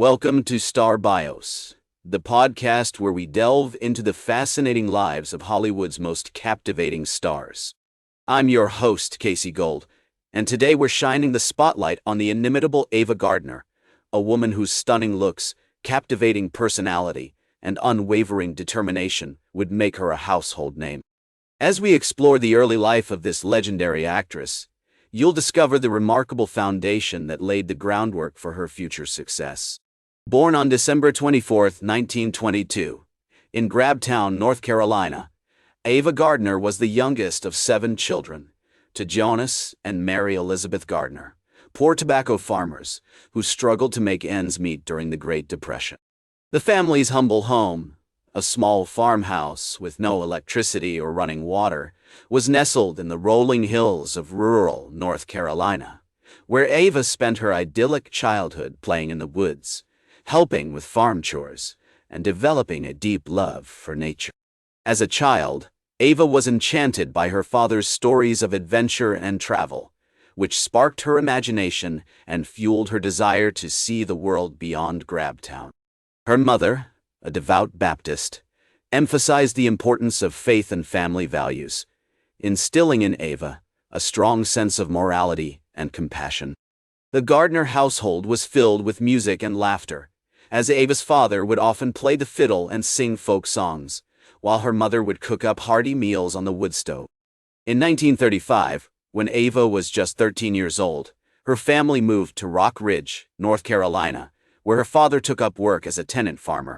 Welcome to Star Bios, the podcast where we delve into the fascinating lives of Hollywood's most captivating stars. I'm your host, Casey Gold, and today we're shining the spotlight on the inimitable Ava Gardner, a woman whose stunning looks, captivating personality, and unwavering determination would make her a household name. As we explore the early life of this legendary actress, you'll discover the remarkable foundation that laid the groundwork for her future success. Born on December 24, 1922, in Grabtown, North Carolina, Ava Gardner was the youngest of 7 children, to Jonas and Mary Elizabeth Gardner, poor tobacco farmers who struggled to make ends meet during the Great Depression. The family's humble home, a small farmhouse with no electricity or running water, was nestled in the rolling hills of rural North Carolina, where Ava spent her idyllic childhood playing in the woods, helping with farm chores, and developing a deep love for nature. As a child, Ava was enchanted by her father's stories of adventure and travel, which sparked her imagination and fueled her desire to see the world beyond Grabtown. Her mother, a devout Baptist, emphasized the importance of faith and family values, instilling in Ava a strong sense of morality and compassion. The Gardner household was filled with music and laughter, as Ava's father would often play the fiddle and sing folk songs, while her mother would cook up hearty meals on the wood stove. In 1935, when Ava was just 13 years old, her family moved to Rock Ridge, North Carolina, where her father took up work as a tenant farmer.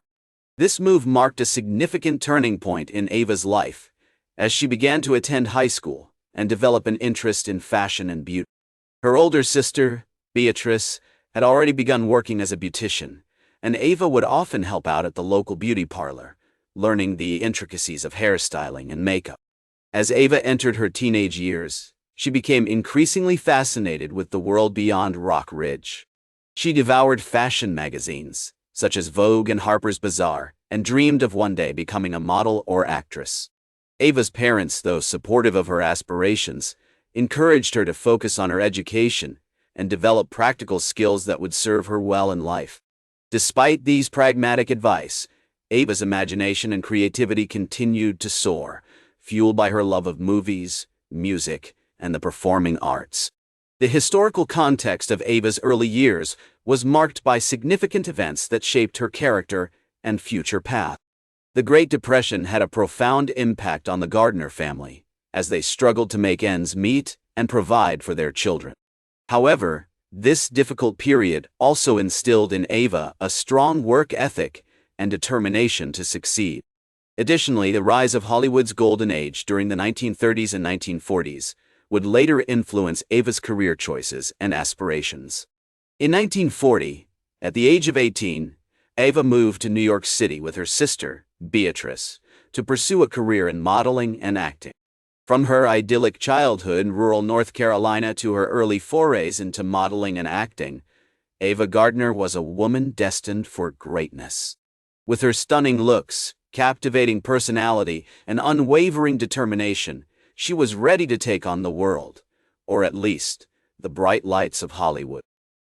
This move marked a significant turning point in Ava's life, as she began to attend high school and develop an interest in fashion and beauty. Her older sister, Beatrice, had already begun working as a beautician, and Ava would often help out at the local beauty parlor, learning the intricacies of hairstyling and makeup. As Ava entered her teenage years, she became increasingly fascinated with the world beyond Rock Ridge. She devoured fashion magazines, such as Vogue and Harper's Bazaar, and dreamed of one day becoming a model or actress. Ava's parents, though supportive of her aspirations, encouraged her to focus on her education and develop practical skills that would serve her well in life. Despite these pragmatic advice, Ava's imagination and creativity continued to soar, fueled by her love of movies, music, and the performing arts. The historical context of Ava's early years was marked by significant events that shaped her character and future path. The Great Depression had a profound impact on the Gardner family, as they struggled to make ends meet and provide for their children. However, this difficult period also instilled in Ava a strong work ethic and determination to succeed. Additionally, the rise of Hollywood's golden age during the 1930s and 1940s would later influence Ava's career choices and aspirations. In 1940, at the age of 18, Ava moved to New York City with her sister, Beatrice, to pursue a career in modeling and acting. From her idyllic childhood in rural North Carolina to her early forays into modeling and acting, Ava Gardner was a woman destined for greatness. With her stunning looks, captivating personality, and unwavering determination, she was ready to take on the world, or at least, the bright lights of Hollywood.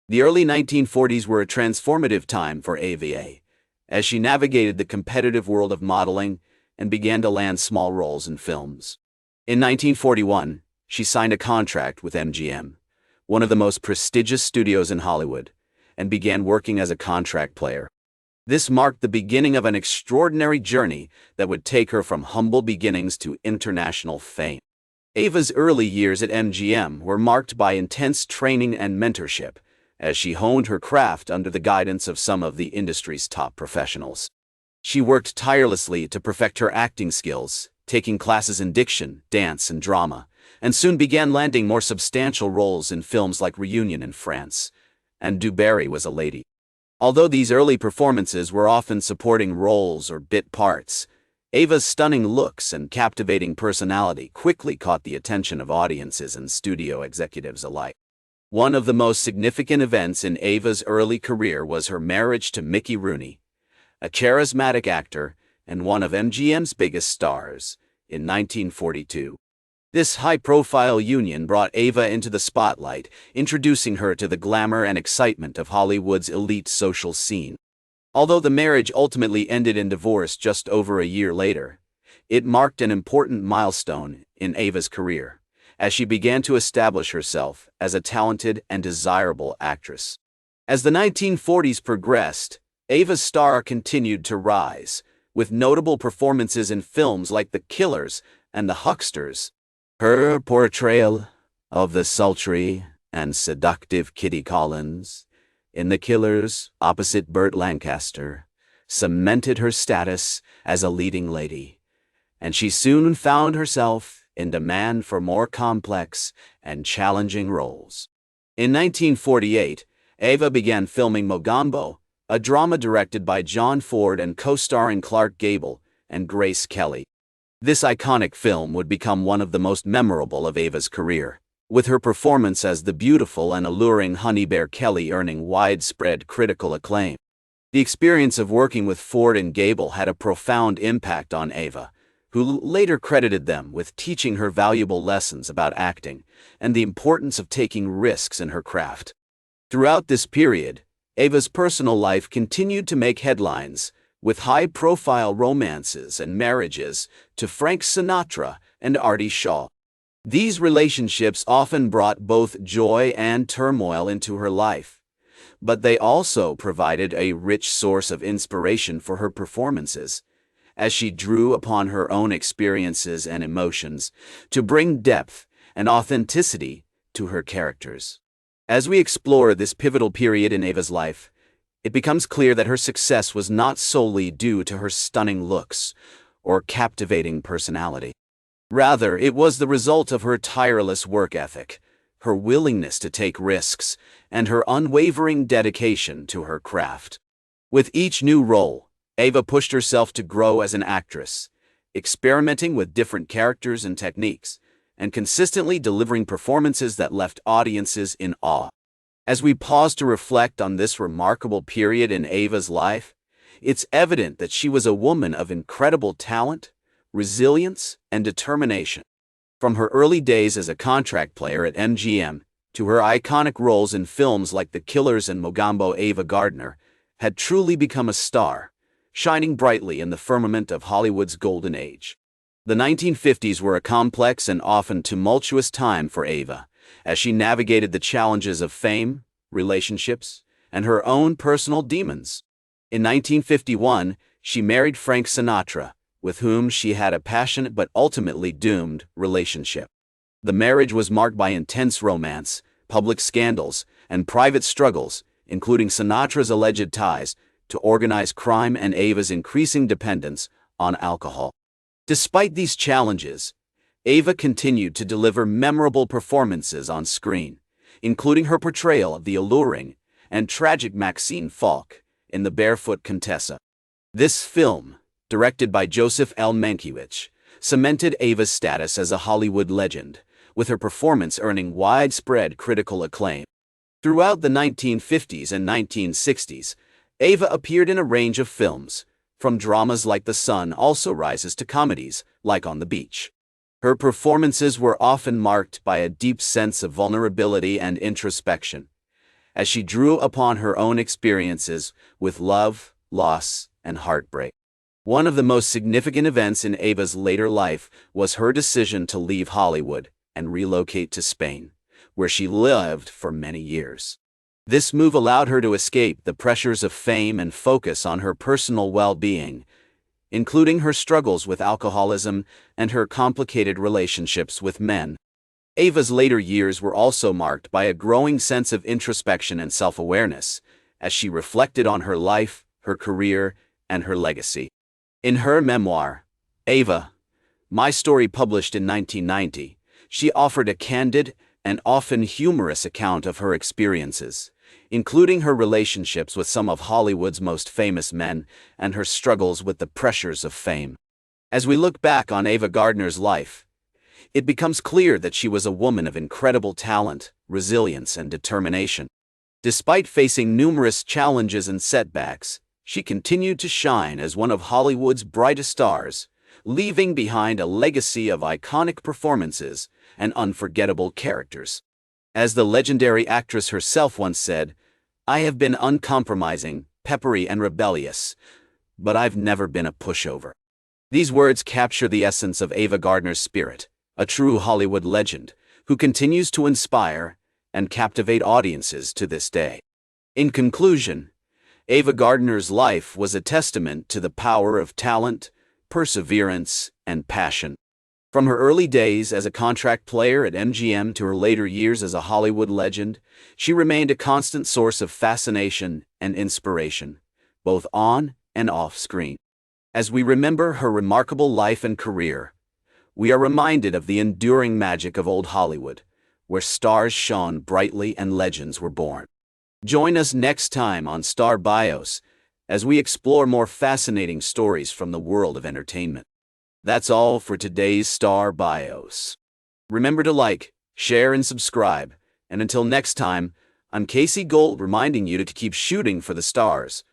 The early 1940s were a transformative time for Ava, as she navigated the competitive world of modeling and began to land small roles in films. In 1941, she signed a contract with MGM, one of the most prestigious studios in Hollywood, and began working as a contract player. This marked the beginning of an extraordinary journey that would take her from humble beginnings to international fame. Ava's early years at MGM were marked by intense training and mentorship, as she honed her craft under the guidance of some of the industry's top professionals. She worked tirelessly to perfect her acting skills, taking classes in diction, dance, and drama, and soon began landing more substantial roles in films like Reunion in France and Du Barry Was a Lady. Although these early performances were often supporting roles or bit parts, Ava's stunning looks and captivating personality quickly caught the attention of audiences and studio executives alike. One of the most significant events in Ava's early career was her marriage to Mickey Rooney, a charismatic actor and one of MGM's biggest stars, in 1942. This high-profile union brought Ava into the spotlight, introducing her to the glamour and excitement of Hollywood's elite social scene. Although the marriage ultimately ended in divorce just over a year later, it marked an important milestone in Ava's career, as she began to establish herself as a talented and desirable actress. As the 1940s progressed, Ava's star continued to rise, with notable performances in films like The Killers and The Hucksters. Her portrayal of the sultry and seductive Kitty Collins in The Killers, opposite Burt Lancaster, cemented her status as a leading lady, and she soon found herself in demand for more complex and challenging roles. In 1948, Ava began filming Mogambo, a drama directed by John Ford and co-starring Clark Gable and Grace Kelly. This iconic film would become one of the most memorable of Ava's career, with her performance as the beautiful and alluring Honey Bear Kelly earning widespread critical acclaim. The experience of working with Ford and Gable had a profound impact on Ava, who later credited them with teaching her valuable lessons about acting and the importance of taking risks in her craft. Throughout this period, Ava's personal life continued to make headlines, with high-profile romances and marriages to Frank Sinatra and Artie Shaw. These relationships often brought both joy and turmoil into her life, but they also provided a rich source of inspiration for her performances, as she drew upon her own experiences and emotions to bring depth and authenticity to her characters. As we explore this pivotal period in Ava's life, it becomes clear that her success was not solely due to her stunning looks or captivating personality. Rather, it was the result of her tireless work ethic, her willingness to take risks, and her unwavering dedication to her craft. With each new role, Ava pushed herself to grow as an actress, experimenting with different characters and techniques, and consistently delivering performances that left audiences in awe. As we pause to reflect on this remarkable period in Ava's life, it's evident that she was a woman of incredible talent, resilience, and determination. From her early days as a contract player at MGM to her iconic roles in films like The Killers and Mogambo, Ava Gardner had truly become a star, shining brightly in the firmament of Hollywood's golden age. The 1950s were a complex and often tumultuous time for Ava, as she navigated the challenges of fame, relationships, and her own personal demons. In 1951, she married Frank Sinatra, with whom she had a passionate but ultimately doomed relationship. The marriage was marked by intense romance, public scandals, and private struggles, including Sinatra's alleged ties to organized crime and Ava's increasing dependence on alcohol. Despite these challenges, Ava continued to deliver memorable performances on screen, including her portrayal of the alluring and tragic Maxine Falk in The Barefoot Contessa. This film, directed by Joseph L. Mankiewicz, cemented Ava's status as a Hollywood legend, with her performance earning widespread critical acclaim. Throughout the 1950s and 1960s, Ava appeared in a range of films, from dramas like The Sun Also Rises to comedies like On the Beach. Her performances were often marked by a deep sense of vulnerability and introspection, as she drew upon her own experiences with love, loss, and heartbreak. One of the most significant events in Ava's later life was her decision to leave Hollywood and relocate to Spain, where she lived for many years. This move allowed her to escape the pressures of fame and focus on her personal well-being, including her struggles with alcoholism and her complicated relationships with men. Ava's later years were also marked by a growing sense of introspection and self-awareness, as she reflected on her life, her career, and her legacy. In her memoir, Ava, My Story, published in 1990, she offered a candid and often humorous account of her experiences, including her relationships with some of Hollywood's most famous men and her struggles with the pressures of fame. As we look back on Ava Gardner's life, it becomes clear that she was a woman of incredible talent, resilience, and determination. Despite facing numerous challenges and setbacks, she continued to shine as one of Hollywood's brightest stars, leaving behind a legacy of iconic performances and unforgettable characters. As the legendary actress herself once said, "I have been uncompromising, peppery, and rebellious, but I've never been a pushover." These words capture the essence of Ava Gardner's spirit, a true Hollywood legend who continues to inspire and captivate audiences to this day. In conclusion, Ava Gardner's life was a testament to the power of talent, perseverance, and passion. From her early days as a contract player at MGM to her later years as a Hollywood legend, she remained a constant source of fascination and inspiration, both on and off screen. As we remember her remarkable life and career, we are reminded of the enduring magic of old Hollywood, where stars shone brightly and legends were born. Join us next time on Star Bios as we explore more fascinating stories from the world of entertainment. That's all for today's Star Bios. Remember to like, share, and subscribe. And until next time, I'm Casey Gold reminding you to keep shooting for the stars,